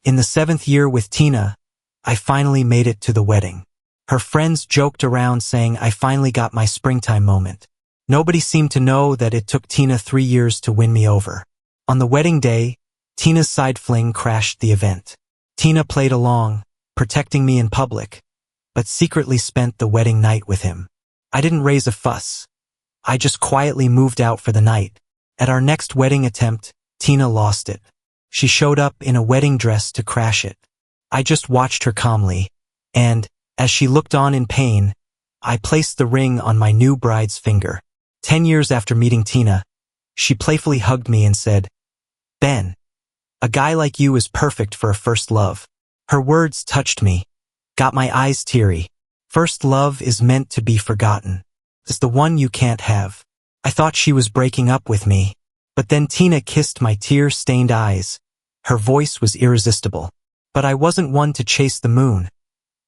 In the 7th year with Tina, I finally made it to the wedding. Her friends joked around saying I finally got my springtime moment. Nobody seemed to know that it took Tina 3 years to win me over. On the wedding day, Tina's side fling crashed the event. Tina played along, protecting me in public, but secretly spent the wedding night with him. I didn't raise a fuss. I just quietly moved out for the night. At our next wedding attempt, Tina lost it. She showed up in a wedding dress to crash it. I just watched her calmly, and, as she looked on in pain, I placed the ring on my new bride's finger. 10 years after meeting Tina, she playfully hugged me and said, "Ben, a guy like you is perfect for a first love." Her words touched me, got my eyes teary. First love is meant to be forgotten. It's the one you can't have. I thought she was breaking up with me, but then Tina kissed my tear-stained eyes. Her voice was irresistible. But I wasn't one to chase the moon.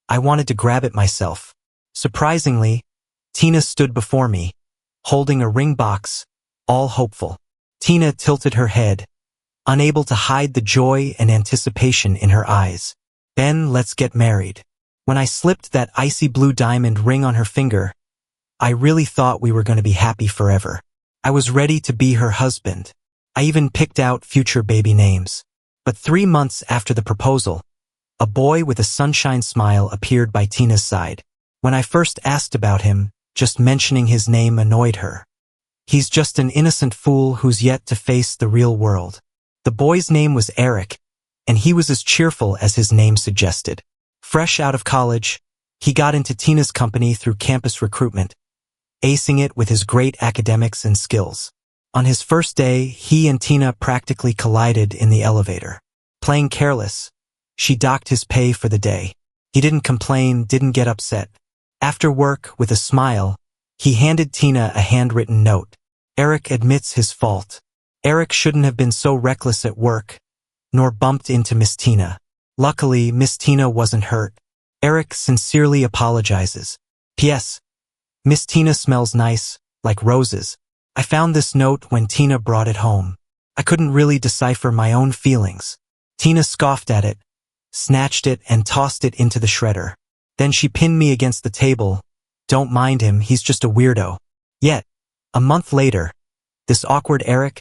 I wanted to grab it myself. Surprisingly, Tina stood before me, holding a ring box, all hopeful. Tina tilted her head, unable to hide the joy and anticipation in her eyes. "Ben, let's get married." When I slipped that icy blue diamond ring on her finger, I really thought we were going to be happy forever. I was ready to be her husband. I even picked out future baby names. But 3 months after the proposal, a boy with a sunshine smile appeared by Tina's side. When I first asked about him, just mentioning his name annoyed her. He's just an innocent fool who's yet to face the real world. The boy's name was Eric, and he was as cheerful as his name suggested. Fresh out of college, he got into Tina's company through campus recruitment, acing it with his great academics and skills. On his first day, he and Tina practically collided in the elevator. Playing careless, she docked his pay for the day. He didn't complain, didn't get upset. After work, with a smile, he handed Tina a handwritten note. Eric admits his fault. Eric shouldn't have been so reckless at work, nor bumped into Miss Tina. Luckily, Miss Tina wasn't hurt. Eric sincerely apologizes. P.S. Miss Tina smells nice, like roses. I found this note when Tina brought it home. I couldn't really decipher my own feelings. Tina scoffed at it, snatched it and tossed it into the shredder. Then she pinned me against the table. "Don't mind him, he's just a weirdo." Yet, a month later, this awkward Eric,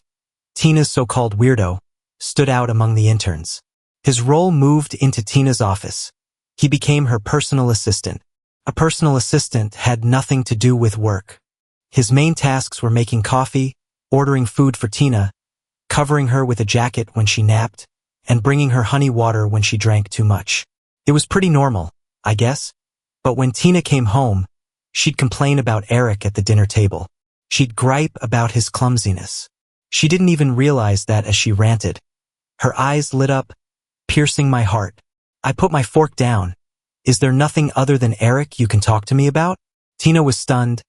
Tina's so-called weirdo, stood out among the interns. His role moved into Tina's office. He became her personal assistant. A personal assistant had nothing to do with work. His main tasks were making coffee, ordering food for Tina, covering her with a jacket when she napped, and bringing her honey water when she drank too much. It was pretty normal, I guess. But when Tina came home, she'd complain about Eric at the dinner table. She'd gripe about his clumsiness. She didn't even realize that as she ranted. Her eyes lit up, piercing my heart. I put my fork down. "Is there nothing other than Eric you can talk to me about?" Tina was stunned,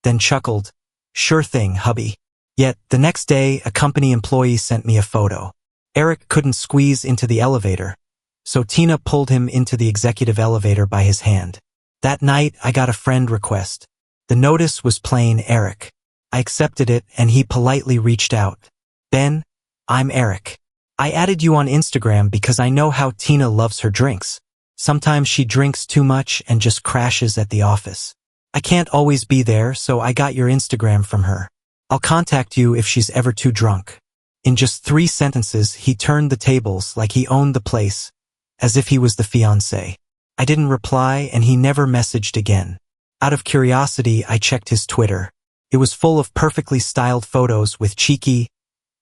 then chuckled. "Sure thing, hubby." Yet, the next day, a company employee sent me a photo. Eric couldn't squeeze into the elevator, so Tina pulled him into the executive elevator by his hand. That night, I got a friend request. The notice was plain Eric. I accepted it, and he politely reached out. "Ben, I'm Eric. I added you on Instagram because I know how Tina loves her drinks. Sometimes she drinks too much and just crashes at the office. I can't always be there, so I got your Instagram from her. I'll contact you if she's ever too drunk." In just 3 sentences, he turned the tables like he owned the place, as if he was the fiancé. I didn't reply, and he never messaged again. Out of curiosity, I checked his Twitter. It was full of perfectly styled photos with cheeky,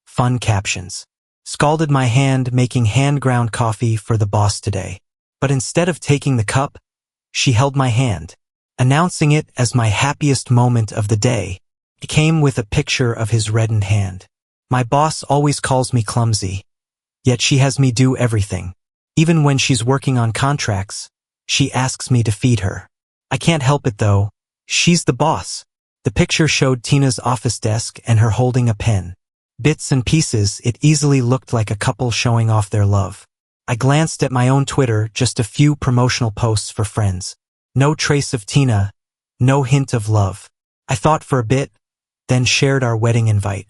fun captions. "Scalded my hand making hand-ground coffee for the boss today." But instead of taking the cup, she held my hand, announcing it as my happiest moment of the day. It came with a picture of his reddened hand. My boss always calls me clumsy, yet she has me do everything. Even when she's working on contracts, she asks me to feed her. I can't help it though. She's the boss. The picture showed Tina's office desk and her holding a pen. Bits and pieces, it easily looked like a couple showing off their love. I glanced at my own Twitter, just a few promotional posts for friends. No trace of Tina, no hint of love. I thought for a bit, then shared our wedding invite.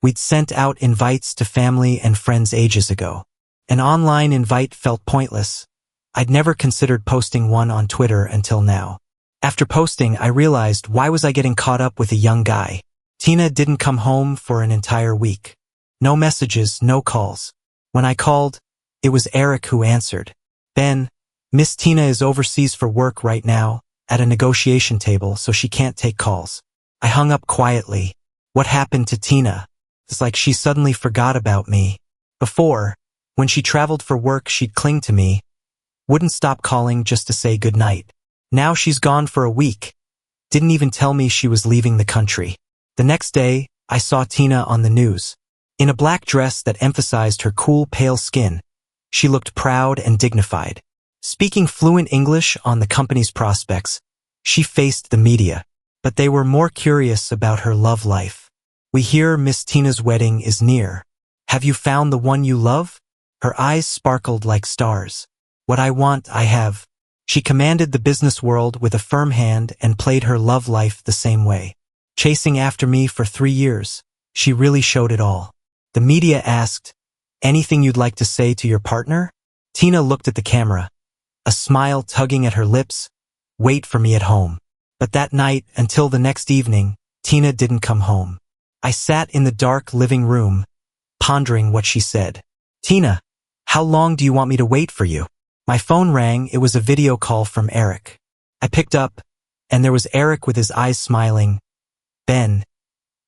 We'd sent out invites to family and friends ages ago. An online invite felt pointless. I'd never considered posting one on Twitter until now. After posting, I realized, why was I getting caught up with a young guy? Tina didn't come home for an entire week. No messages, no calls. When I called, it was Eric who answered. Ben, Miss Tina is overseas for work right now, at a negotiation table, so she can't take calls. I hung up quietly. What happened to Tina? It's like she suddenly forgot about me. Before, when she traveled for work, she'd cling to me, wouldn't stop calling just to say goodnight. Now she's gone for a week. Didn't even tell me she was leaving the country. The next day, I saw Tina on the news. In a black dress that emphasized her cool, pale skin, she looked proud and dignified. Speaking fluent English on the company's prospects, she faced the media, but they were more curious about her love life. We hear Miss Tina's wedding is near. Have you found the one you love? Her eyes sparkled like stars. What I want, I have. She commanded the business world with a firm hand and played her love life the same way. Chasing after me for 3 years, she really showed it all. The media asked, anything you'd like to say to your partner? Tina looked at the camera, a smile tugging at her lips. Wait for me at home. But that night, until the next evening, Tina didn't come home. I sat in the dark living room, pondering what she said. Tina, how long do you want me to wait for you? My phone rang. It was a video call from Eric. I picked up, and there was Eric with his eyes smiling. Ben,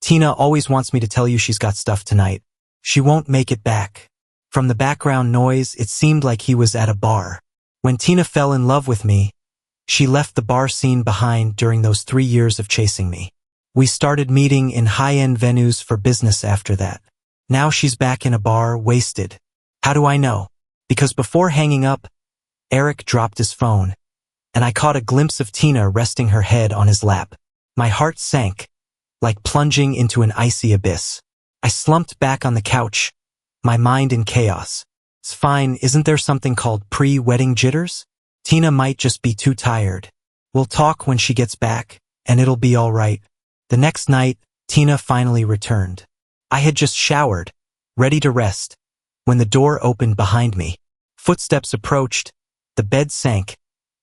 Tina always wants me to tell you she's got stuff tonight. She won't make it back. From the background noise, it seemed like he was at a bar. When Tina fell in love with me, she left the bar scene behind during those 3 years of chasing me. We started meeting in high-end venues for business after that. Now she's back in a bar, wasted. How do I know? Because before hanging up, Eric dropped his phone, and I caught a glimpse of Tina resting her head on his lap. My heart sank, like plunging into an icy abyss. I slumped back on the couch, my mind in chaos. It's fine, isn't there something called pre-wedding jitters? Tina might just be too tired. We'll talk when she gets back, and it'll be all right. The next night, Tina finally returned. I had just showered, ready to rest, when the door opened behind me. Footsteps approached, the bed sank,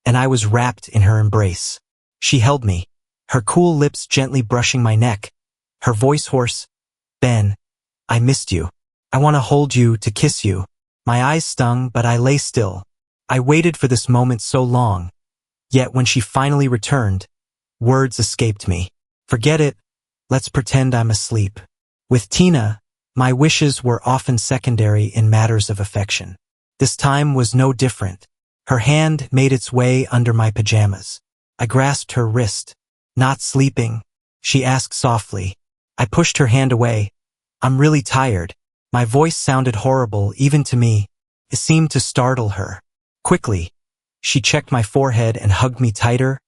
and I was wrapped in her embrace. She held me, her cool lips gently brushing my neck, her voice hoarse. Ben, I missed you. I want to hold you, to kiss you. My eyes stung, but I lay still. I waited for this moment so long. Yet when she finally returned, words escaped me. Forget it. Let's pretend I'm asleep. With Tina, my wishes were often secondary in matters of affection. This time was no different. Her hand made its way under my pajamas. I grasped her wrist. Not sleeping? She asked softly. I pushed her hand away. I'm really tired. My voice sounded horrible, even to me. It seemed to startle her. Quickly, she checked my forehead and hugged me tighter.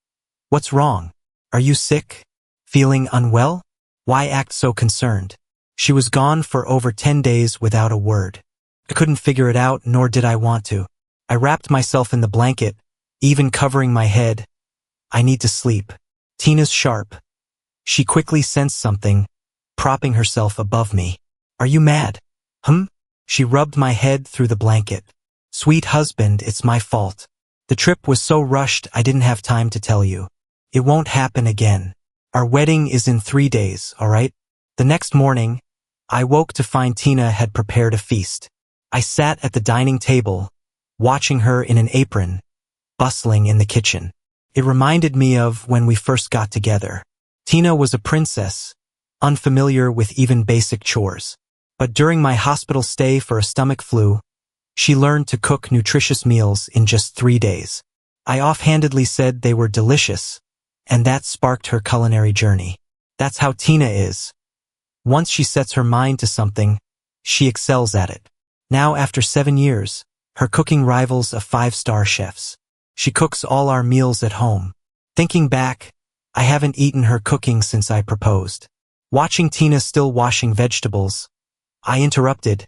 What's wrong? Are you sick? Feeling unwell? Why act so concerned? She was gone for over 10 days without a word. I couldn't figure it out, nor did I want to. I wrapped myself in the blanket, even covering my head. I need to sleep. Tina's sharp. She quickly sensed something, propping herself above me. Are you mad? She rubbed my head through the blanket. Sweet husband, it's my fault. The trip was so rushed I didn't have time to tell you. It won't happen again. Our wedding is in 3 days, all right? The next morning, I woke to find Tina had prepared a feast. I sat at the dining table, watching her in an apron, bustling in the kitchen. It reminded me of when we first got together. Tina was a princess, unfamiliar with even basic chores. But during my hospital stay for a stomach flu, she learned to cook nutritious meals in just 3 days. I offhandedly said they were delicious, and that sparked her culinary journey. That's how Tina is. Once she sets her mind to something, she excels at it. Now, after 7 years, her cooking rivals a 5-star chef's. She cooks all our meals at home. Thinking back, I haven't eaten her cooking since I proposed. Watching Tina still washing vegetables, I interrupted.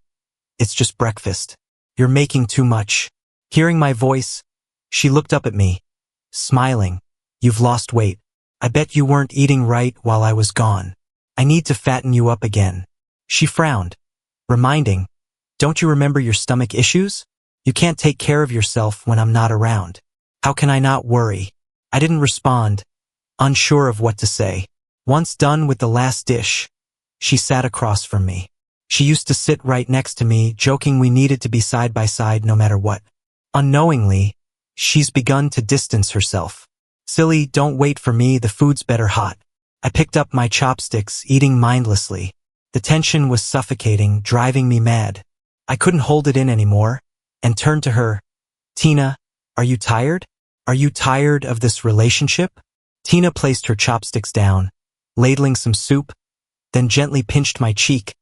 It's just breakfast. You're making too much. Hearing my voice, she looked up at me, smiling. You've lost weight. I bet you weren't eating right while I was gone. I need to fatten you up again. She frowned, reminding, Don't you remember your stomach issues? You can't take care of yourself when I'm not around. How can I not worry? I didn't respond, unsure of what to say. Once done with the last dish, she sat across from me. She used to sit right next to me, joking we needed to be side by side no matter what. Unknowingly, she's begun to distance herself. Silly, don't wait for me, the food's better hot. I picked up my chopsticks, eating mindlessly. The tension was suffocating, driving me mad. I couldn't hold it in anymore, and turned to her. Tina, are you tired? Are you tired of this relationship? Tina placed her chopsticks down, ladling some soup, then gently pinched my cheek.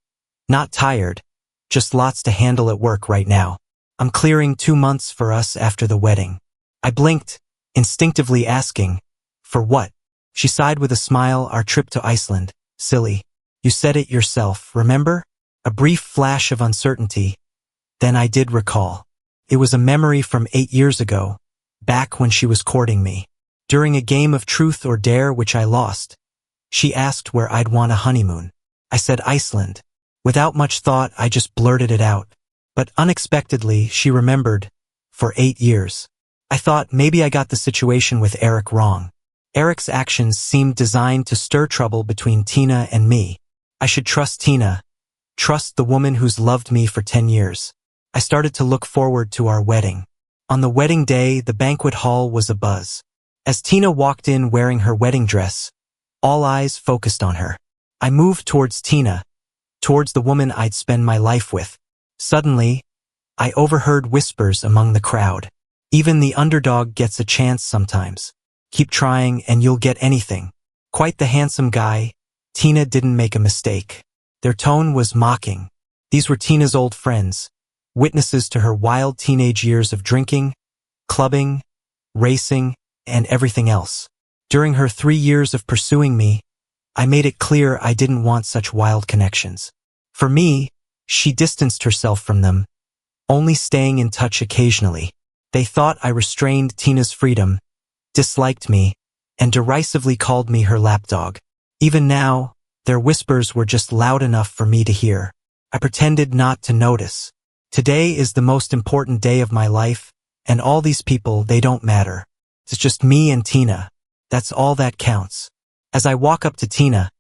Not tired, just lots to handle at work right now. I'm clearing 2 months for us after the wedding. I blinked, instinctively asking, for what? She sighed with a smile, our trip to Iceland. Silly. You said it yourself, remember? A brief flash of uncertainty. Then I did recall. It was a memory from 8 years ago, back when she was courting me. During a game of truth or dare which I lost, she asked where I'd want a honeymoon. I said Iceland. Without much thought, I just blurted it out. But unexpectedly, she remembered. For 8 years. I thought maybe I got the situation with Eric wrong. Eric's actions seemed designed to stir trouble between Tina and me. I should trust Tina. Trust the woman who's loved me for 10 years. I started to look forward to our wedding. On the wedding day, the banquet hall was abuzz. As Tina walked in wearing her wedding dress, all eyes focused on her. I moved towards Tina, towards the woman I'd spend my life with. Suddenly, I overheard whispers among the crowd. Even the underdog gets a chance sometimes. Keep trying and you'll get anything. Quite the handsome guy, Tina didn't make a mistake. Their tone was mocking. These were Tina's old friends, witnesses to her wild teenage years of drinking, clubbing, racing, and everything else. During her 3 years of pursuing me, I made it clear I didn't want such wild connections. For me, she distanced herself from them, only staying in touch occasionally. They thought I restrained Tina's freedom, disliked me, and derisively called me her lapdog. Even now, their whispers were just loud enough for me to hear. I pretended not to notice. Today is the most important day of my life, and all these people, they don't matter. It's just me and Tina. That's all that counts. As I walk up to Tina,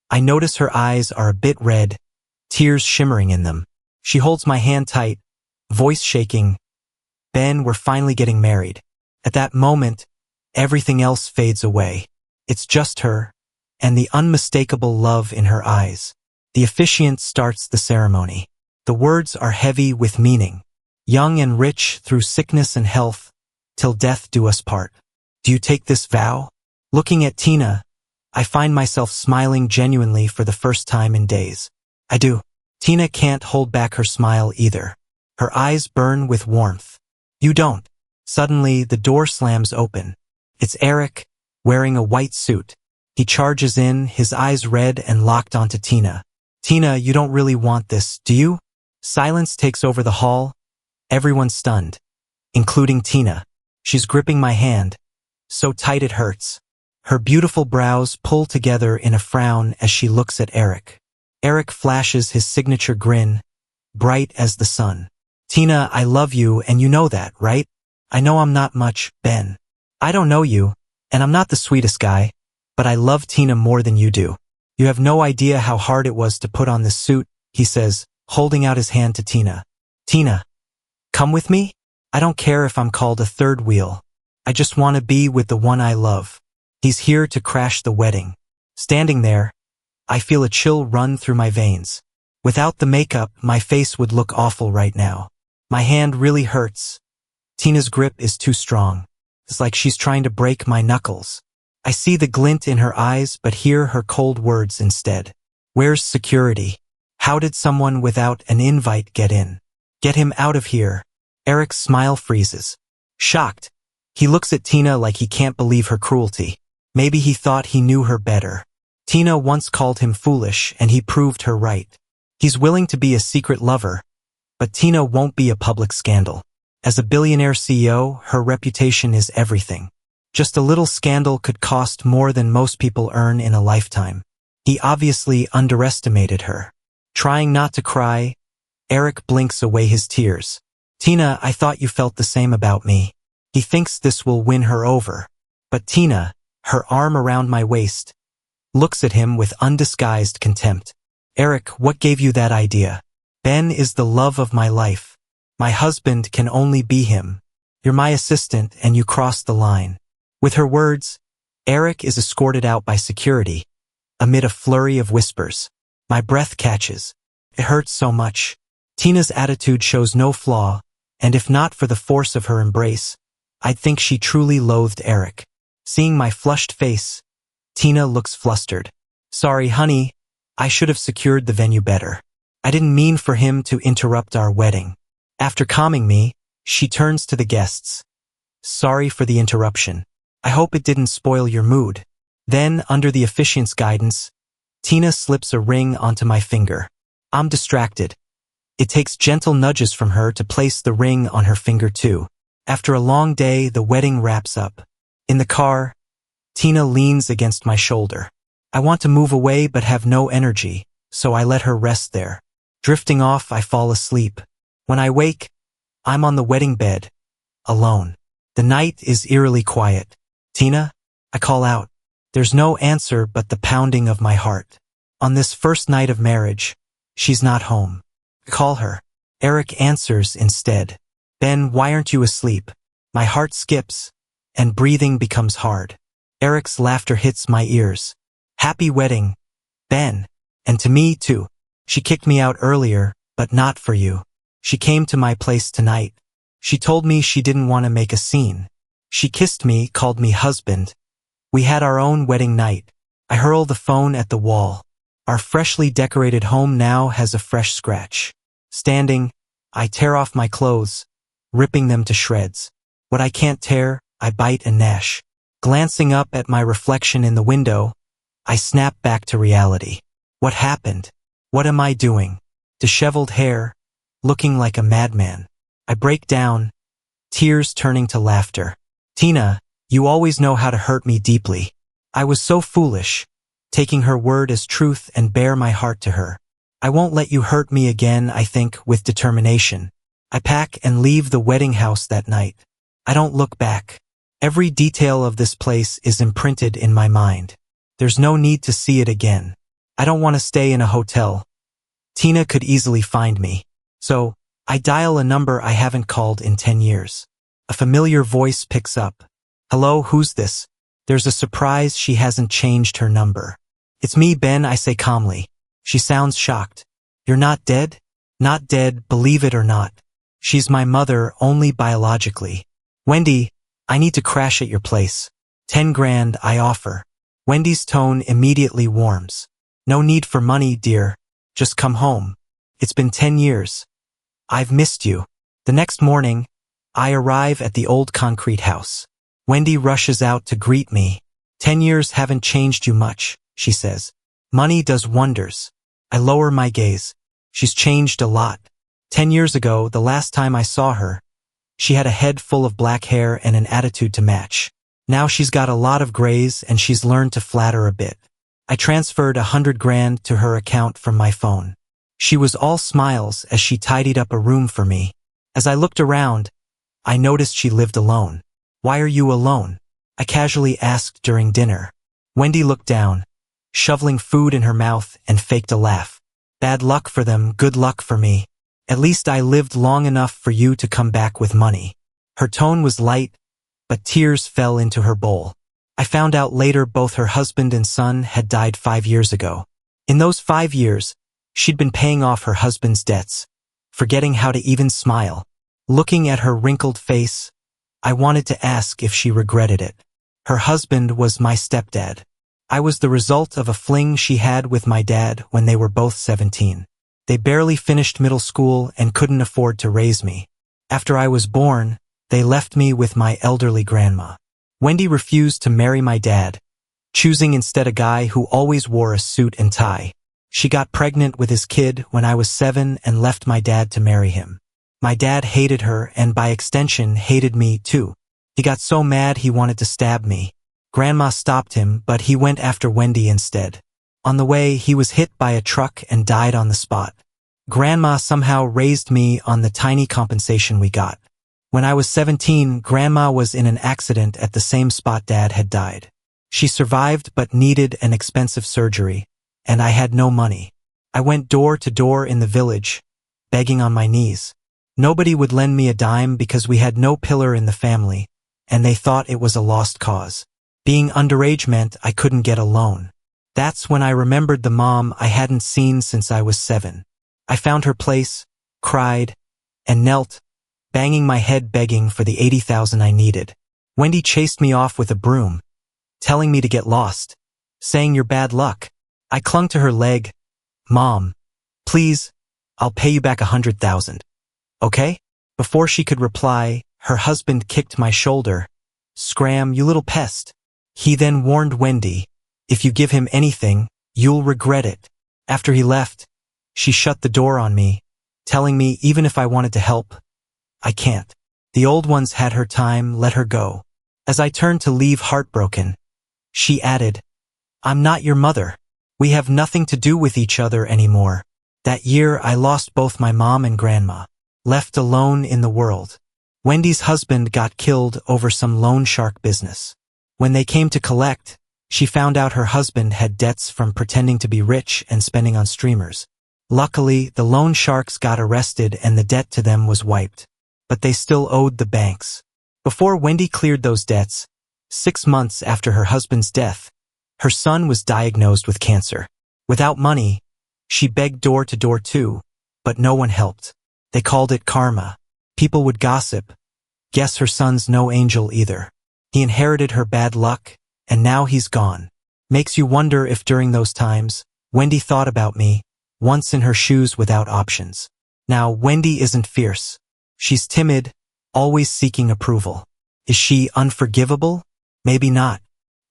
I notice her eyes are a bit red, tears shimmering in them. She holds my hand tight, voice shaking. Ben, we're finally getting married. At that moment, everything else fades away. It's just her, and the unmistakable love in her eyes. The officiant starts the ceremony. The words are heavy with meaning. Young and rich through sickness and health, till death do us part. Do you take this vow? Looking at Tina, I find myself smiling genuinely for the first time in days. I do. Tina can't hold back her smile either. Her eyes burn with warmth. You don't. Suddenly, the door slams open. It's Eric, wearing a white suit. He charges in, his eyes red and locked onto Tina. Tina, you don't really want this, do you? Silence takes over the hall. Everyone's stunned, including Tina. She's gripping my hand, so tight it hurts. Her beautiful brows pull together in a frown as she looks at Eric. Eric flashes his signature grin, bright as the sun. Tina, I love you and you know that, right? I know I'm not much, Ben. I don't know you, and I'm not the sweetest guy, but I love Tina more than you do. You have no idea how hard it was to put on this suit, he says, holding out his hand to Tina. Tina, come with me? I don't care if I'm called a third wheel. I just want to be with the one I love. He's here to crash the wedding. Standing there, I feel a chill run through my veins. Without the makeup, my face would look awful right now. My hand really hurts. Tina's grip is too strong. It's like she's trying to break my knuckles. I see the glint in her eyes but hear her cold words instead. Where's security? How did someone without an invite get in? Get him out of here. Eric's smile freezes. Shocked, he looks at Tina like he can't believe her cruelty. Maybe he thought he knew her better. Tina once called him foolish and he proved her right. He's willing to be a secret lover, but Tina won't be a public scandal. As a billionaire CEO, her reputation is everything. Just a little scandal could cost more than most people earn in a lifetime. He obviously underestimated her. Trying not to cry, Eric blinks away his tears. Tina, I thought you felt the same about me. He thinks this will win her over. But Tina, her arm around my waist, looks at him with undisguised contempt. Eric, what gave you that idea? Ben is the love of my life. My husband can only be him. You're my assistant and you crossed the line. With her words, Eric is escorted out by security, amid a flurry of whispers. My breath catches. It hurts so much. Tina's attitude shows no flaw, and if not for the force of her embrace, I'd think she truly loathed Eric. Seeing my flushed face, Tina looks flustered. Sorry, honey, I should have secured the venue better. I didn't mean for him to interrupt our wedding. After calming me, she turns to the guests. Sorry for the interruption. I hope it didn't spoil your mood. Then, under the officiant's guidance, Tina slips a ring onto my finger. I'm distracted. It takes gentle nudges from her to place the ring on her finger too. After a long day, the wedding wraps up. In the car, Tina leans against my shoulder. I want to move away but have no energy, so I let her rest there. Drifting off, I fall asleep. When I wake, I'm on the wedding bed, alone. The night is eerily quiet. Tina? I call out. There's no answer but the pounding of my heart. On this first night of marriage, she's not home. I call her. Eric answers instead. Ben, why aren't you asleep? My heart skips, and breathing becomes hard. Eric's laughter hits my ears. Happy wedding, Ben. And to me, too. She kicked me out earlier, but not for you. She came to my place tonight. She told me she didn't want to make a scene. She kissed me, called me husband. We had our own wedding night. I hurl the phone at the wall. Our freshly decorated home now has a fresh scratch. Standing, I tear off my clothes, ripping them to shreds. What I can't tear, I bite and gnash. Glancing up at my reflection in the window, I snap back to reality. What happened? What am I doing? Disheveled hair, looking like a madman. I break down, tears turning to laughter. Tina, you always know how to hurt me deeply. I was so foolish, taking her word as truth and bare my heart to her. I won't let you hurt me again, I think, with determination. I pack and leave the wedding house that night. I don't look back. Every detail of this place is imprinted in my mind. There's no need to see it again. I don't want to stay in a hotel. Tina could easily find me. So, I dial a number I haven't called in 10 years. A familiar voice picks up. Hello, who's this? There's a surprise she hasn't changed her number. It's me, Ben, I say calmly. She sounds shocked. You're not dead? Not dead, believe it or not. She's my mother, only biologically. Wendy, I need to crash at your place. 10 grand, I offer. Wendy's tone immediately warms. No need for money, dear. Just come home. It's been 10 years. I've missed you. The next morning, I arrive at the old concrete house. Wendy rushes out to greet me. 10 years haven't changed you much, she says. Money does wonders. I lower my gaze. She's changed a lot. 10 years ago, the last time I saw her, she had a head full of black hair and an attitude to match. Now she's got a lot of grays and she's learned to flatter a bit. I transferred 100 grand to her account from my phone. She was all smiles as she tidied up a room for me. As I looked around, I noticed she lived alone. Why are you alone? I casually asked during dinner. Wendy looked down, shoveling food in her mouth, and faked a laugh. Bad luck for them, good luck for me. At least I lived long enough for you to come back with money. Her tone was light, but tears fell into her bowl. I found out later both her husband and son had died 5 years ago. In those 5 years, she'd been paying off her husband's debts, forgetting how to even smile. Looking at her wrinkled face, I wanted to ask if she regretted it. Her husband was my stepdad. I was the result of a fling she had with my dad when they were both 17. They barely finished middle school and couldn't afford to raise me. After I was born, they left me with my elderly grandma. Wendy refused to marry my dad, choosing instead a guy who always wore a suit and tie. She got pregnant with his kid when I was 7 and left my dad to marry him. My dad hated her and by extension hated me too. He got so mad he wanted to stab me. Grandma stopped him, but he went after Wendy instead. On the way, he was hit by a truck and died on the spot. Grandma somehow raised me on the tiny compensation we got. When I was 17, Grandma was in an accident at the same spot Dad had died. She survived but needed an expensive surgery, and I had no money. I went door to door in the village, begging on my knees. Nobody would lend me a dime because we had no pillar in the family, and they thought it was a lost cause. Being underage meant I couldn't get a loan. That's when I remembered the mom I hadn't seen since I was 7. I found her place, cried, and knelt, banging my head begging for the 80,000 I needed. Wendy chased me off with a broom, telling me to get lost, saying you're bad luck. I clung to her leg. Mom, please, I'll pay you back 100,000. Okay? Before she could reply, her husband kicked my shoulder. Scram, you little pest. He then warned Wendy, if you give him anything, you'll regret it. After he left, she shut the door on me, telling me even if I wanted to help, I can't. The old ones had her time, let her go. As I turned to leave heartbroken, she added, I'm not your mother. We have nothing to do with each other anymore. That year I lost both my mom and grandma, left alone in the world. Wendy's husband got killed over some loan shark business. When they came to collect, she found out her husband had debts from pretending to be rich and spending on streamers. Luckily, the loan sharks got arrested and the debt to them was wiped. But they still owed the banks. Before Wendy cleared those debts, 6 months after her husband's death, her son was diagnosed with cancer. Without money, she begged door to door too, but no one helped. They called it karma. People would gossip. Guess her son's no angel either. He inherited her bad luck, and now he's gone. Makes you wonder if during those times, Wendy thought about me, once in her shoes without options. Now, Wendy isn't fierce. She's timid, always seeking approval. Is she unforgivable? Maybe not.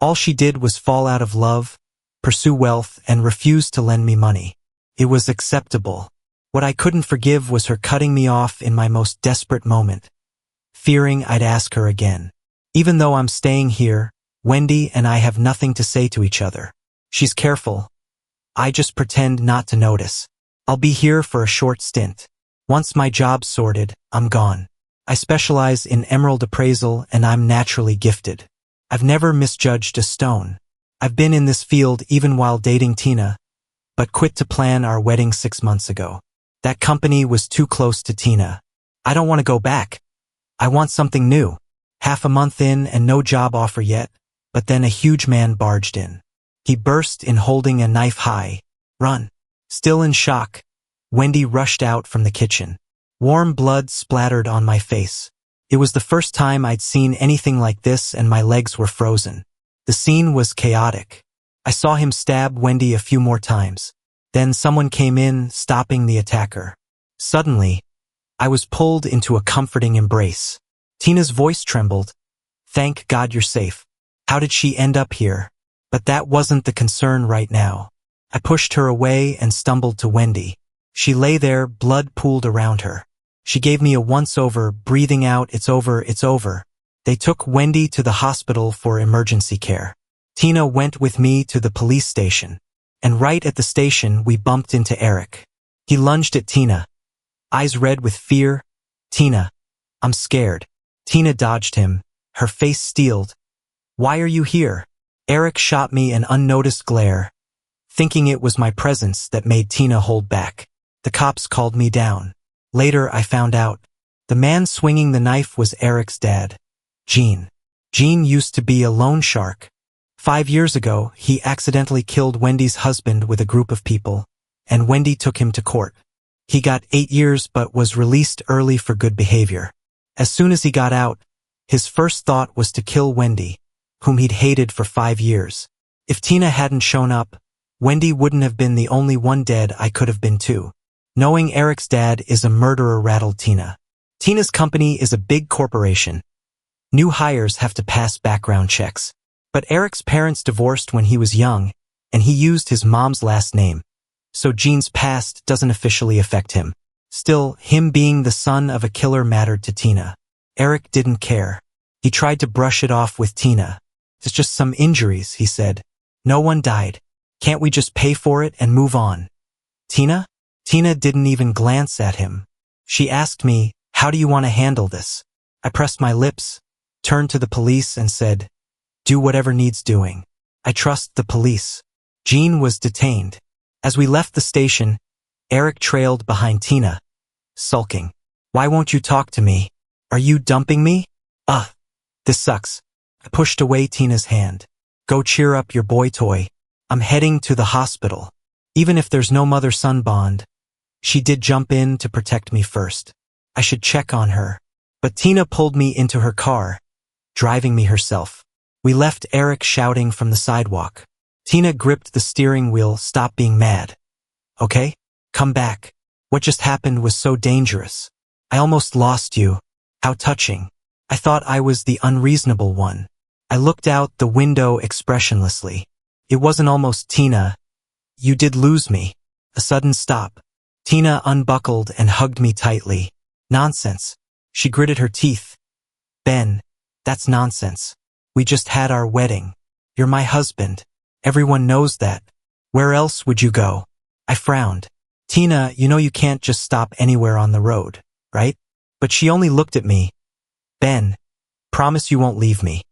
All she did was fall out of love, pursue wealth, and refuse to lend me money. It was acceptable. What I couldn't forgive was her cutting me off in my most desperate moment, fearing I'd ask her again. Even though I'm staying here, Wendy and I have nothing to say to each other. She's careful. I just pretend not to notice. I'll be here for a short stint. Once my job's sorted, I'm gone. I specialize in emerald appraisal and I'm naturally gifted. I've never misjudged a stone. I've been in this field even while dating Tina, but quit to plan our wedding 6 months ago. That company was too close to Tina. I don't want to go back. I want something new. Half a month in and no job offer yet, but then a huge man barged in. He burst in holding a knife high. Run. Still in shock, Wendy rushed out from the kitchen. Warm blood splattered on my face. It was the first time I'd seen anything like this and my legs were frozen. The scene was chaotic. I saw him stab Wendy a few more times. Then someone came in, stopping the attacker. Suddenly, I was pulled into a comforting embrace. Tina's voice trembled. Thank God you're safe. How did she end up here? But that wasn't the concern right now. I pushed her away and stumbled to Wendy. She lay there, blood pooled around her. She gave me a once-over, breathing out, it's over, it's over. They took Wendy to the hospital for emergency care. Tina went with me to the police station. And right at the station, we bumped into Eric. He lunged at Tina, eyes red with fear. Tina, I'm scared. Tina dodged him, her face steeled. Why are you here? Eric shot me an unnoticed glare, thinking it was my presence that made Tina hold back. The cops called me down. Later, I found out. The man swinging the knife was Eric's dad, Gene. Gene used to be a loan shark. 5 years ago, he accidentally killed Wendy's husband with a group of people, and Wendy took him to court. He got 8 years but was released early for good behavior. As soon as he got out, his first thought was to kill Wendy, whom he'd hated for 5 years. If Tina hadn't shown up, Wendy wouldn't have been the only one dead. I could have been too. Knowing Eric's dad is a murderer rattled Tina. Tina's company is a big corporation. New hires have to pass background checks. But Eric's parents divorced when he was young, and he used his mom's last name. So Gene's past doesn't officially affect him. Still, him being the son of a killer mattered to Tina. Eric didn't care. He tried to brush it off with Tina. It's just some injuries, he said. No one died. Can't we just pay for it and move on? Tina? Tina didn't even glance at him. She asked me, "How do you want to handle this?" I pressed my lips, turned to the police and said, "Do whatever needs doing. I trust the police." Jean was detained. As we left the station, Eric trailed behind Tina, sulking. "Why won't you talk to me? Are you dumping me?" This sucks." I pushed away Tina's hand. "Go cheer up your boy toy. I'm heading to the hospital." Even if there's no mother-son bond, she did jump in to protect me first. I should check on her. But Tina pulled me into her car, driving me herself. We left Eric shouting from the sidewalk. Tina gripped the steering wheel. "Stop being mad. Okay? Come back. What just happened was so dangerous. I almost lost you. How touching. I thought I was the unreasonable one." I looked out the window expressionlessly. It wasn't almost Tina. "You did lose me." A sudden stop. Tina unbuckled and hugged me tightly. "Nonsense." She gritted her teeth. "Ben, that's nonsense. We just had our wedding. You're my husband. Everyone knows that. Where else would you go?" I frowned. "Tina, you know you can't just stop anywhere on the road, right?" But she only looked at me. "Ben, promise you won't leave me.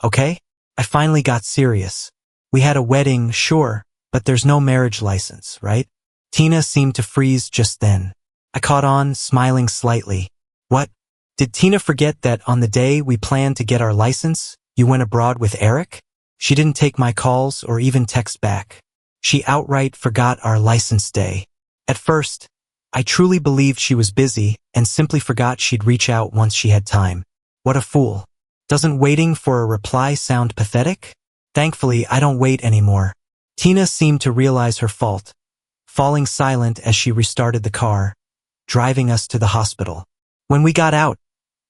Okay?" I finally got serious. "We had a wedding, sure, but there's no marriage license, right?" Tina seemed to freeze just then. I caught on, smiling slightly. "What? Did Tina forget that on the day we planned to get our license, you went abroad with Eric?" She didn't take my calls or even text back. She outright forgot our license day. At first, I truly believed she was busy and simply forgot she'd reach out once she had time. What a fool. Doesn't waiting for a reply sound pathetic? Thankfully, I don't wait anymore. Tina seemed to realize her fault, falling silent as she restarted the car, driving us to the hospital. When we got out,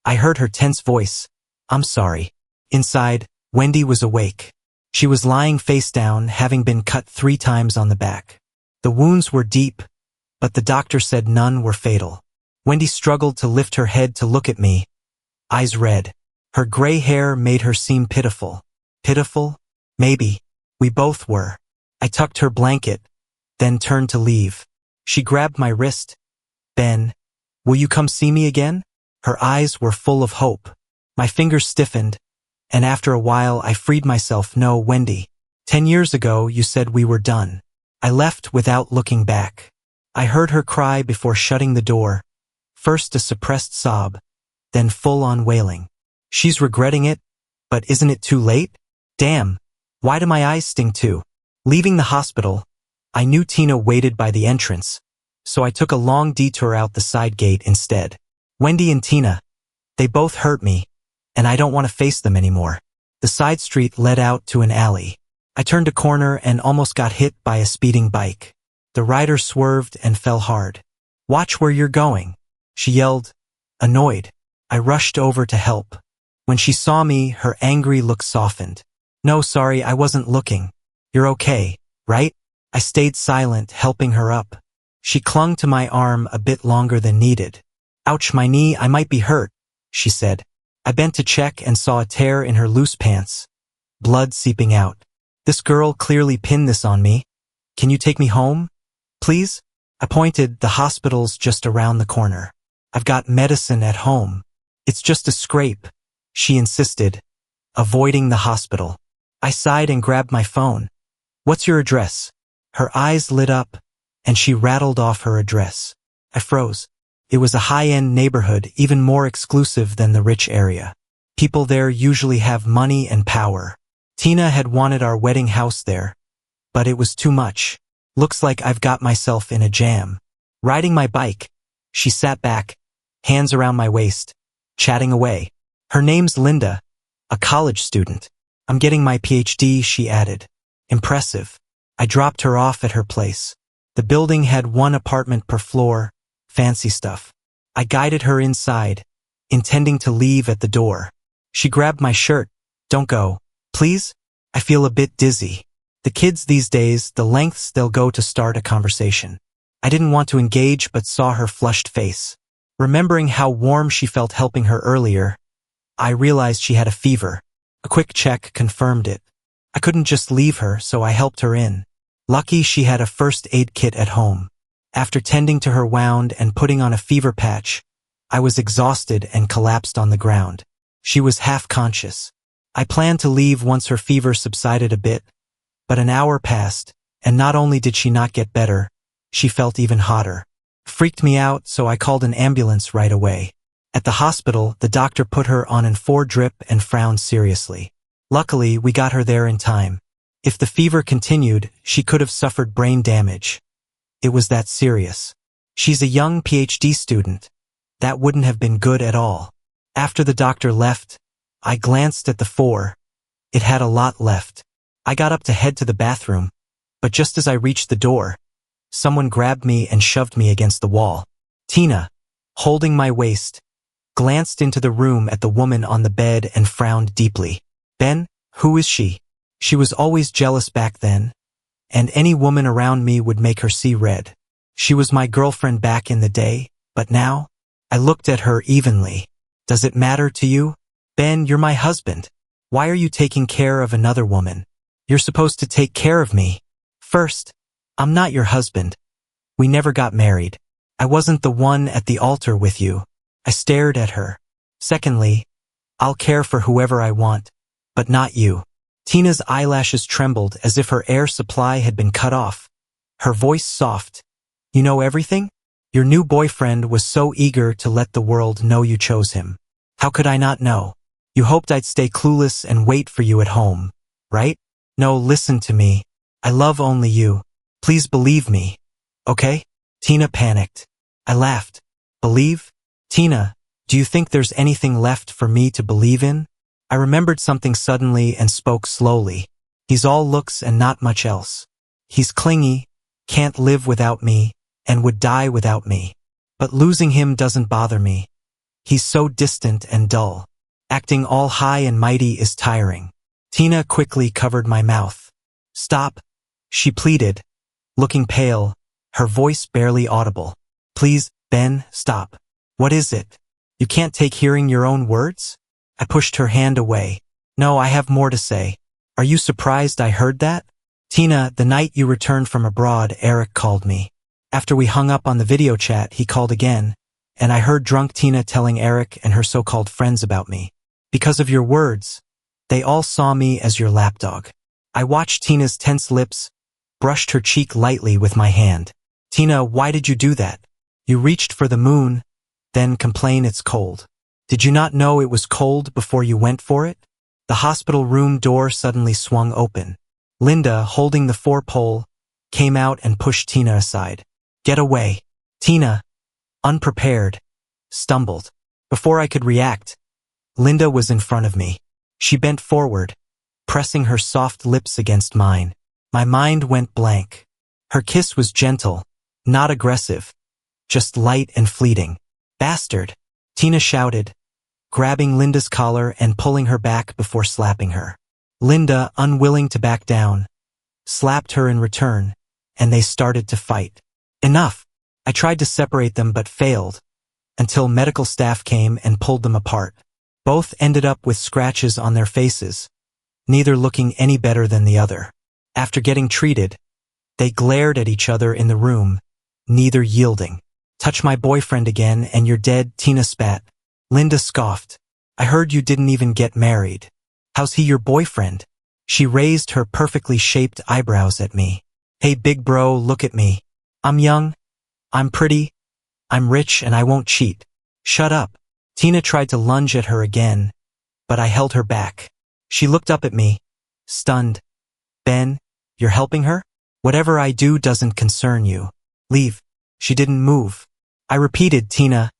I heard her tense voice. "I'm sorry." Inside, Wendy was awake. She was lying face down, having been cut 3 times on the back. The wounds were deep, but the doctor said none were fatal. Wendy struggled to lift her head to look at me, eyes red. Her gray hair made her seem pitiful. Pitiful? Maybe. We both were. I tucked her blanket, then turned to leave. She grabbed my wrist. "Ben, will you come see me again?" Her eyes were full of hope. My fingers stiffened, and after a while I freed myself. "No, Wendy. 10 years ago you said we were done." I left without looking back. I heard her cry before shutting the door, first a suppressed sob, then full-on wailing. She's regretting it, but isn't it too late? Damn, why do my eyes sting too? Leaving the hospital, I knew Tina waited by the entrance, so I took a long detour out the side gate instead. Wendy and Tina, they both hurt me, and I don't want to face them anymore. The side street led out to an alley. I turned a corner and almost got hit by a speeding bike. The rider swerved and fell hard. "Watch where you're going," she yelled, annoyed. I rushed over to help. When she saw me, her angry look softened. "No, sorry, I wasn't looking. You're okay, right?" I stayed silent, helping her up. She clung to my arm a bit longer than needed. "Ouch, my knee, I might be hurt," she said. I bent to check and saw a tear in her loose pants, blood seeping out. "This girl clearly pinned this on me. Can you take me home, please?" I pointed. "The hospital's just around the corner. I've got medicine at home." "It's just a scrape," she insisted, avoiding the hospital. I sighed and grabbed my phone. "What's your address?" Her eyes lit up, and she rattled off her address. I froze. It was a high-end neighborhood, even more exclusive than the rich area. People there usually have money and power. Tina had wanted our wedding house there, but it was too much. "Looks like I've got myself in a jam." Riding my bike, she sat back, hands around my waist, chatting away. "Her name's Linda, a college student. I'm getting my PhD," she added. Impressive. I dropped her off at her place. The building had 1 apartment per floor, fancy stuff. I guided her inside, intending to leave at the door. She grabbed my shirt. "Don't go, please? I feel a bit dizzy." The kids these days, the lengths they'll go to start a conversation. I didn't want to engage but saw her flushed face. Remembering how warm she felt helping her earlier, I realized she had a fever. A quick check confirmed it. I couldn't just leave her, so I helped her in. Lucky she had a first aid kit at home. After tending to her wound and putting on a fever patch, I was exhausted and collapsed on the ground. She was half conscious. I planned to leave once her fever subsided a bit, but an hour passed, and not only did she not get better, she felt even hotter. Freaked me out, so I called an ambulance right away. At the hospital, the doctor put her on an 4-drip and frowned seriously. Luckily, we got her there in time. If the fever continued, she could have suffered brain damage. It was that serious. She's a young PhD student. That wouldn't have been good at all. After the doctor left, I glanced at the 4. It had a lot left. I got up to head to the bathroom, but just as I reached the door, someone grabbed me and shoved me against the wall. Tina, holding my waist, glanced into the room at the woman on the bed and frowned deeply. Ben, who is she? She was always jealous back then, and any woman around me would make her see red. She was my girlfriend back in the day, but now? I looked at her evenly. Does it matter to you? Ben, you're my husband. Why are you taking care of another woman? You're supposed to take care of me. First, I'm not your husband. We never got married. I wasn't the one at the altar with you. I stared at her. Secondly, I'll care for whoever I want, but not you. Tina's eyelashes trembled as if her air supply had been cut off. Her voice soft. You know everything? Your new boyfriend was so eager to let the world know you chose him. How could I not know? You hoped I'd stay clueless and wait for you at home, right? No, listen to me. I love only you. Please believe me, okay? Tina panicked. I laughed. Believe? Tina, do you think there's anything left for me to believe in? I remembered something suddenly and spoke slowly. He's all looks and not much else. He's clingy, can't live without me, and would die without me. But losing him doesn't bother me. He's so distant and dull. Acting all high and mighty is tiring. Tina quickly covered my mouth. Stop, she pleaded, looking pale, her voice barely audible. Please, Ben, stop. What is it? You can't take hearing your own words? I pushed her hand away. No, I have more to say. Are you surprised I heard that? Tina, the night you returned from abroad, Eric called me. After we hung up on the video chat, he called again, and I heard drunk Tina telling Eric and her so-called friends about me. Because of your words, they all saw me as your lapdog. I watched Tina's tense lips, brushed her cheek lightly with my hand. Tina, why did you do that? You reached for the moon, then complain it's cold. Did you not know it was cold before you went for it? The hospital room door suddenly swung open. Linda, holding the 4-pole, came out and pushed Tina aside. Get away. Tina, unprepared, stumbled. Before I could react, Linda was in front of me. She bent forward, pressing her soft lips against mine. My mind went blank. Her kiss was gentle, not aggressive, just light and fleeting. Bastard, Tina shouted, grabbing Linda's collar and pulling her back before slapping her. Linda, unwilling to back down, slapped her in return, and they started to fight. Enough! I tried to separate them but failed, until medical staff came and pulled them apart. Both ended up with scratches on their faces, neither looking any better than the other. After getting treated, they glared at each other in the room, neither yielding. Touch my boyfriend again and you're dead, Tina spat. Linda scoffed. I heard you didn't even get married. How's he your boyfriend? She raised her perfectly shaped eyebrows at me. Hey big bro, look at me. I'm young, I'm pretty, I'm rich and I won't cheat. Shut up. Tina tried to lunge at her again, but I held her back. She looked up at me, stunned. Ben, you're helping her? Whatever I do doesn't concern you. Leave. She didn't move. I repeated, Tina,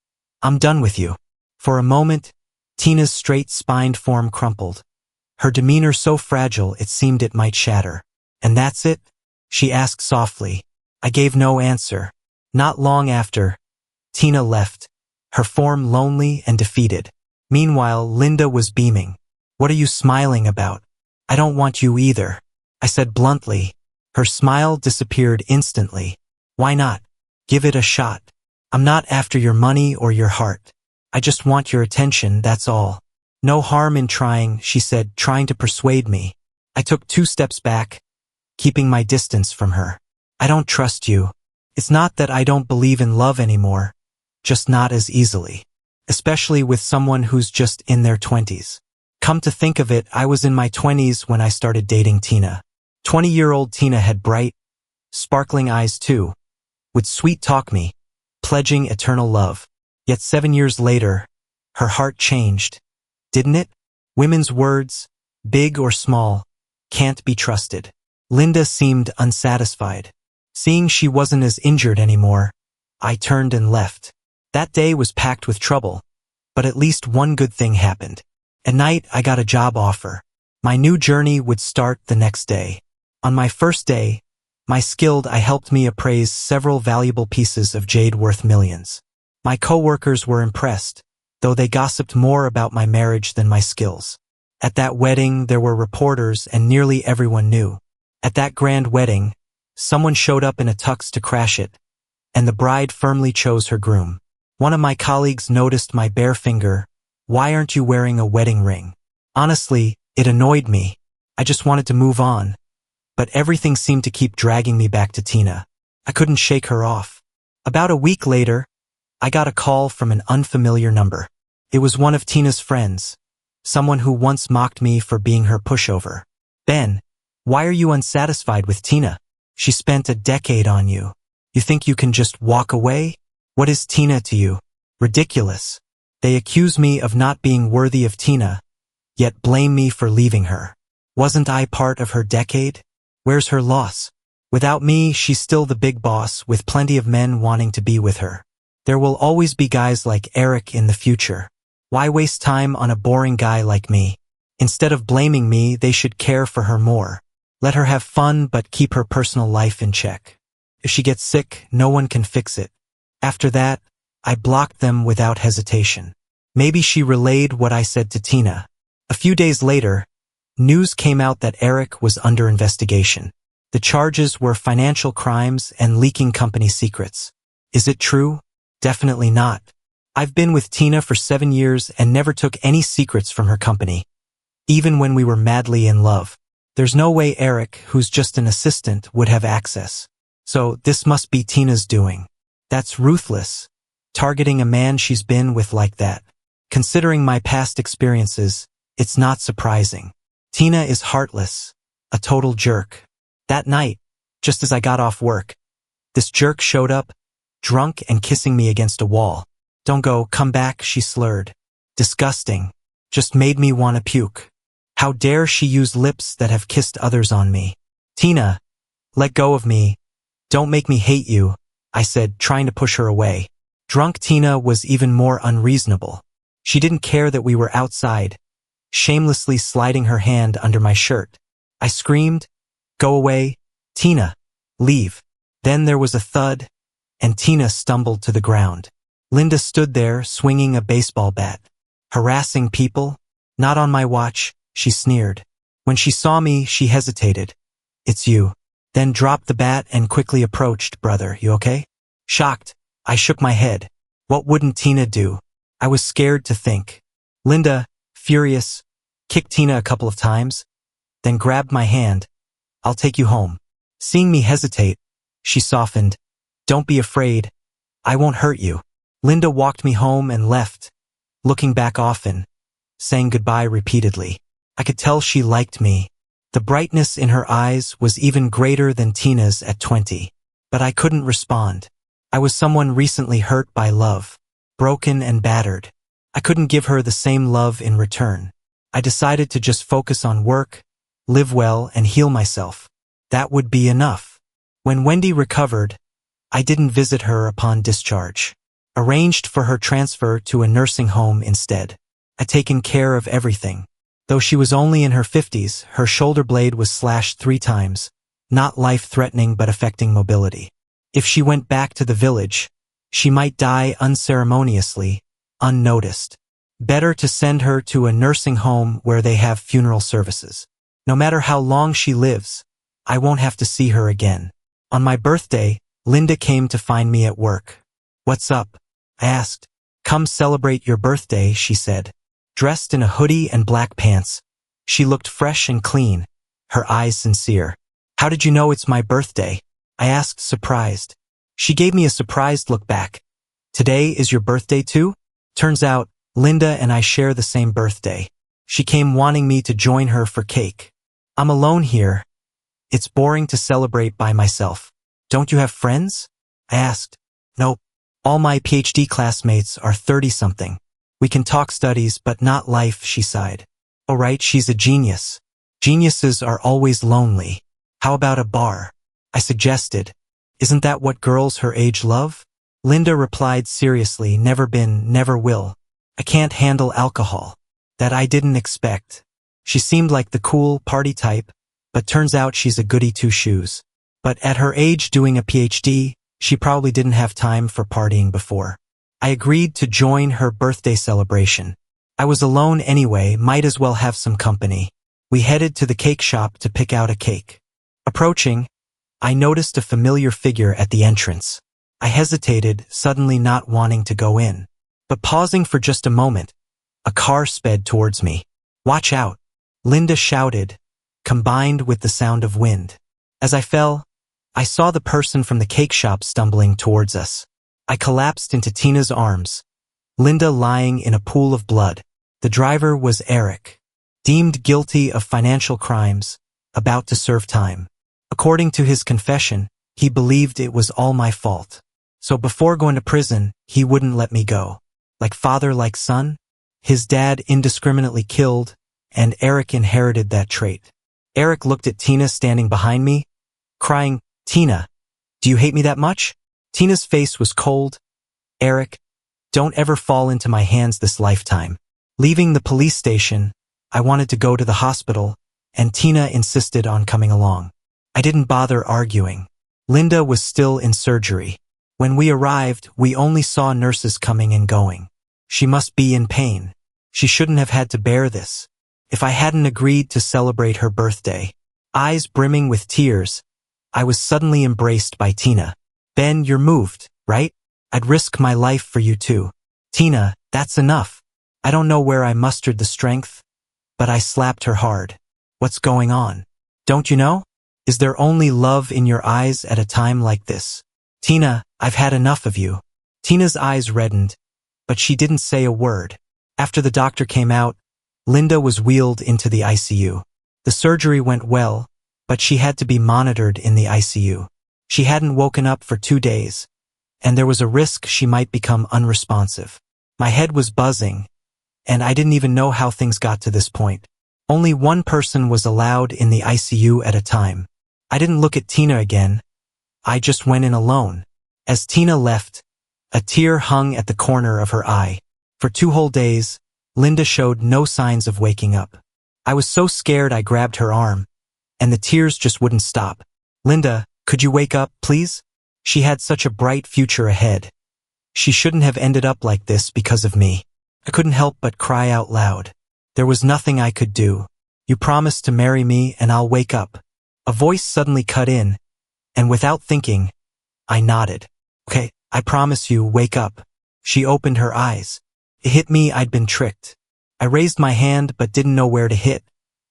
I'm done with you. For a moment, Tina's straight-spined form crumpled. Her demeanor so fragile it seemed it might shatter. And that's it? She asked softly. I gave no answer. Not long after, Tina left, her form lonely and defeated. Meanwhile, Linda was beaming. What are you smiling about? I don't want you either, I said bluntly. Her smile disappeared instantly. Why not? Give it a shot. I'm not after your money or your heart. I just want your attention, that's all. No harm in trying, she said, trying to persuade me. I took 2 steps back, keeping my distance from her. I don't trust you. It's not that I don't believe in love anymore, just not as easily. Especially with someone who's just in their 20s. Come to think of it, I was in my 20s when I started dating Tina. 20-year-old Tina had bright, sparkling eyes too, would sweet-talk me, pledging eternal love. Yet 7 years later, her heart changed, didn't it? Women's words, big or small, can't be trusted. Linda seemed unsatisfied. Seeing she wasn't as injured anymore, I turned and left. That day was packed with trouble, but at least one good thing happened. At night, I got a job offer. My new journey would start the next day. On my first day, my skilled eye helped me appraise several valuable pieces of jade worth millions. My coworkers were impressed, though they gossiped more about my marriage than my skills. At that wedding, there were reporters and nearly everyone knew. At that grand wedding, someone showed up in a tux to crash it, and the bride firmly chose her groom. One of my colleagues noticed my bare finger. Why aren't you wearing a wedding ring? Honestly, it annoyed me. I just wanted to move on. But everything seemed to keep dragging me back to Tina. I couldn't shake her off. About a week later, I got a call from an unfamiliar number. It was one of Tina's friends, someone who once mocked me for being her pushover. Ben, why are you unsatisfied with Tina? She spent a decade on you. You think you can just walk away? What is Tina to you? Ridiculous. They accuse me of not being worthy of Tina, yet blame me for leaving her. Wasn't I part of her decade? Where's her loss? Without me, she's still the big boss with plenty of men wanting to be with her. There will always be guys like Eric in the future. Why waste time on a boring guy like me? Instead of blaming me, they should care for her more. Let her have fun but keep her personal life in check. If she gets sick, no one can fix it. After that, I blocked them without hesitation. Maybe she relayed what I said to Tina. A few days later, news came out that Eric was under investigation. The charges were financial crimes and leaking company secrets. Is it true? Definitely not. I've been with Tina for 7 years and never took any secrets from her company, even when we were madly in love. There's no way Eric, who's just an assistant, would have access. So this must be Tina's doing. That's ruthless, targeting a man she's been with like that. Considering my past experiences, it's not surprising. Tina is heartless, a total jerk. That night, just as I got off work, this jerk showed up, drunk and kissing me against a wall. Don't go, come back, she slurred. Disgusting. Just made me want to puke. How dare she use lips that have kissed others on me? Tina, let go of me. Don't make me hate you, I said, trying to push her away. Drunk Tina was even more unreasonable. She didn't care that we were outside, shamelessly sliding her hand under my shirt. I screamed, go away, Tina, leave. Then there was a thud, and Tina stumbled to the ground. Linda stood there, swinging a baseball bat. Harassing people? Not on my watch, she sneered. When she saw me, she hesitated. It's you. Then dropped the bat and quickly approached. Brother, you okay? Shocked, I shook my head. What wouldn't Tina do? I was scared to think. Linda, furious, kicked Tina a couple of times, then grabbed my hand. I'll take you home. Seeing me hesitate, she softened. Don't be afraid. I won't hurt you. Linda walked me home and left, looking back often, saying goodbye repeatedly. I could tell she liked me. The brightness in her eyes was even greater than Tina's at 20. But I couldn't respond. I was someone recently hurt by love, broken and battered. I couldn't give her the same love in return. I decided to just focus on work, live well, and heal myself. That would be enough. When Wendy recovered, I didn't visit her upon discharge. Arranged for her transfer to a nursing home instead. I'd taken care of everything. Though she was only in her 50s, her shoulder blade was slashed 3 times, not life-threatening but affecting mobility. If she went back to the village, she might die unceremoniously, unnoticed. Better to send her to a nursing home where they have funeral services. No matter how long she lives, I won't have to see her again. On my birthday, Linda came to find me at work. What's up? I asked. Come celebrate your birthday, she said. Dressed in a hoodie and black pants, she looked fresh and clean, her eyes sincere. How did you know it's my birthday? I asked, surprised. She gave me a surprised look back. Today is your birthday too? Turns out, Linda and I share the same birthday. She came wanting me to join her for cake. I'm alone here. It's boring to celebrate by myself. Don't you have friends? I asked. Nope. All my PhD classmates are 30-something. We can talk studies, but not life, she sighed. Oh right, she's a genius. Geniuses are always lonely. How about a bar? I suggested. Isn't that what girls her age love? Linda replied seriously, never been, never will. I can't handle alcohol. That I didn't expect. She seemed like the cool, party type, but turns out she's a goody two-shoes. But at her age doing a PhD, she probably didn't have time for partying before. I agreed to join her birthday celebration. I was alone anyway, might as well have some company. We headed to the cake shop to pick out a cake. Approaching, I noticed a familiar figure at the entrance. I hesitated, suddenly not wanting to go in. But pausing for just a moment, a car sped towards me. Watch out, Linda shouted, combined with the sound of wind. As I fell, I saw the person from the cake shop stumbling towards us. I collapsed into Tina's arms, Linda lying in a pool of blood. The driver was Eric, deemed guilty of financial crimes, about to serve time. According to his confession, he believed it was all my fault. So before going to prison, he wouldn't let me go. Like father, like son? His dad indiscriminately killed, and Eric inherited that trait. Eric looked at Tina standing behind me, crying, Tina, do you hate me that much? Tina's face was cold. Eric, don't ever fall into my hands this lifetime. Leaving the police station, I wanted to go to the hospital, and Tina insisted on coming along. I didn't bother arguing. Linda was still in surgery. When we arrived, we only saw nurses coming and going. She must be in pain. She shouldn't have had to bear this. If I hadn't agreed to celebrate her birthday, eyes brimming with tears, I was suddenly embraced by Tina. Ben, you're moved, right? I'd risk my life for you too. Tina, that's enough. I don't know where I mustered the strength, but I slapped her hard. What's going on? Don't you know? Is there only love in your eyes at a time like this? Tina, I've had enough of you. Tina's eyes reddened, but she didn't say a word. After the doctor came out, Linda was wheeled into the ICU. The surgery went well, but she had to be monitored in the ICU. She hadn't woken up for 2 days, and there was a risk she might become unresponsive. My head was buzzing, and I didn't even know how things got to this point. Only one person was allowed in the ICU at a time. I didn't look at Tina again. I just went in alone. As Tina left, a tear hung at the corner of her eye. For 2 whole days, Linda showed no signs of waking up. I was so scared I grabbed her arm, and the tears just wouldn't stop. Linda, could you wake up, please? She had such a bright future ahead. She shouldn't have ended up like this because of me. I couldn't help but cry out loud. There was nothing I could do. You promised to marry me and I'll wake up. A voice suddenly cut in, and without thinking, I nodded. Okay, I promise you, wake up. She opened her eyes. It hit me I'd been tricked. I raised my hand but didn't know where to hit,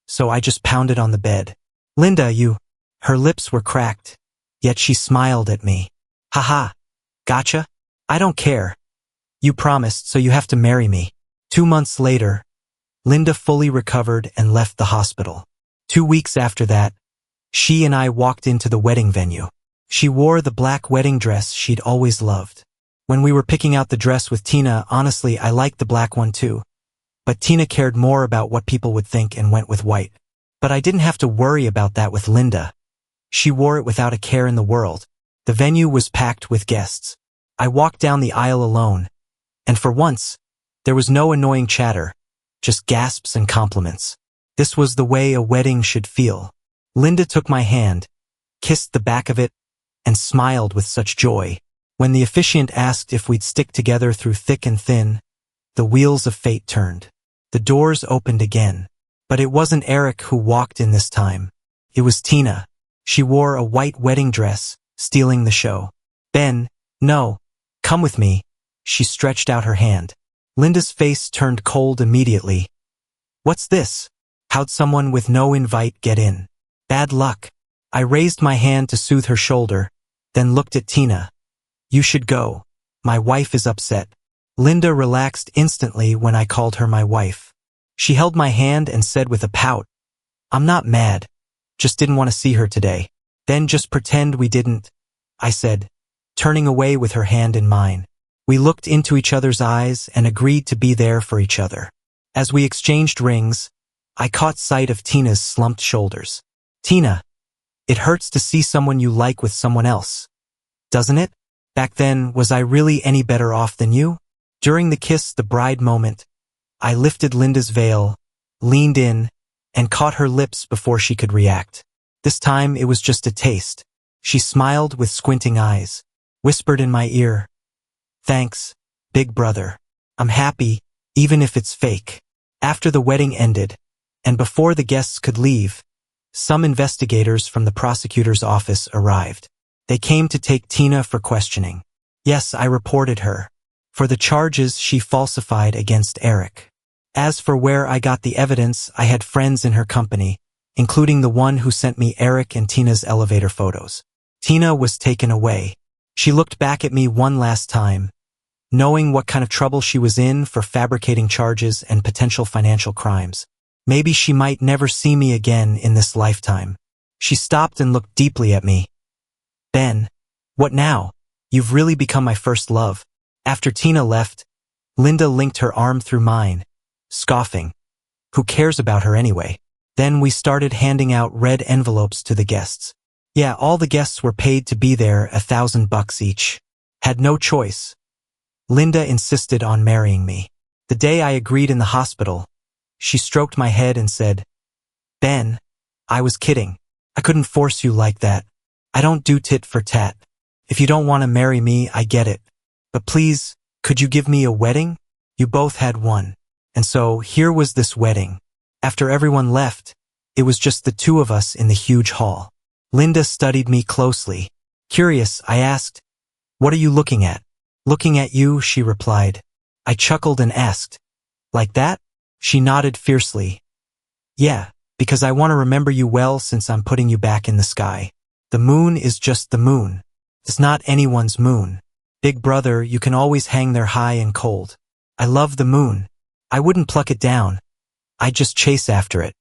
so I just pounded on the bed. Linda, you... Her lips were cracked, yet she smiled at me. Haha, gotcha? I don't care. You promised, so you have to marry me. 2 months later, Linda fully recovered and left the hospital. 2 weeks after that, she and I walked into the wedding venue. She wore the black wedding dress she'd always loved. When we were picking out the dress with Tina, honestly, I liked the black one too. But Tina cared more about what people would think and went with white. But I didn't have to worry about that with Linda. She wore it without a care in the world. The venue was packed with guests. I walked down the aisle alone, and for once, there was no annoying chatter, just gasps and compliments. This was the way a wedding should feel. Linda took my hand, kissed the back of it, and smiled with such joy. When the officiant asked if we'd stick together through thick and thin, the wheels of fate turned. The doors opened again. But it wasn't Eric who walked in this time. It was Tina. She wore a white wedding dress, stealing the show. Ben, no, come with me. She stretched out her hand. Linda's face turned cold immediately. What's this? How'd someone with no invite get in? Bad luck. I raised my hand to soothe her shoulder, then looked at Tina. You should go. My wife is upset. Linda relaxed instantly when I called her my wife. She held my hand and said with a pout, I'm not mad. Just didn't want to see her today. Then just pretend we didn't, I said, turning away with her hand in mine. We looked into each other's eyes and agreed to be there for each other. As we exchanged rings, I caught sight of Tina's slumped shoulders. Tina, it hurts to see someone you like with someone else. Doesn't it? Back then, was I really any better off than you? During the kiss the bride moment, I lifted Linda's veil, leaned in, and caught her lips before she could react. This time it was just a taste. She smiled with squinting eyes, whispered in my ear, Thanks, big brother. I'm happy, even if it's fake. After the wedding ended, and before the guests could leave, some investigators from the prosecutor's office arrived. They came to take Tina for questioning. Yes, I reported her for the charges she falsified against Eric. As for where I got the evidence, I had friends in her company, including the one who sent me Eric and Tina's elevator photos. Tina was taken away. She looked back at me one last time, knowing what kind of trouble she was in for fabricating charges and potential financial crimes. Maybe she might never see me again in this lifetime. She stopped and looked deeply at me. Ben, what now? You've really become my first love. After Tina left, Linda linked her arm through mine, scoffing. Who cares about her anyway? Then we started handing out red envelopes to the guests. Yeah, all the guests were paid to be there, $1,000 each. Had no choice. Linda insisted on marrying me. The day I agreed in the hospital, she stroked my head and said, Ben, I was kidding. I couldn't force you like that. I don't do tit for tat. If you don't want to marry me, I get it. But please, could you give me a wedding? You both had one. And so, here was this wedding. After everyone left, it was just the two of us in the huge hall. Linda studied me closely. Curious, I asked, What are you looking at? Looking at you, she replied. I chuckled and asked, Like that? She nodded fiercely. Yeah, because I want to remember you well since I'm putting you back in the sky. The moon is just the moon. It's not anyone's moon. Big brother, you can always hang there high and cold. I love the moon. I wouldn't pluck it down. I'd just chase after it.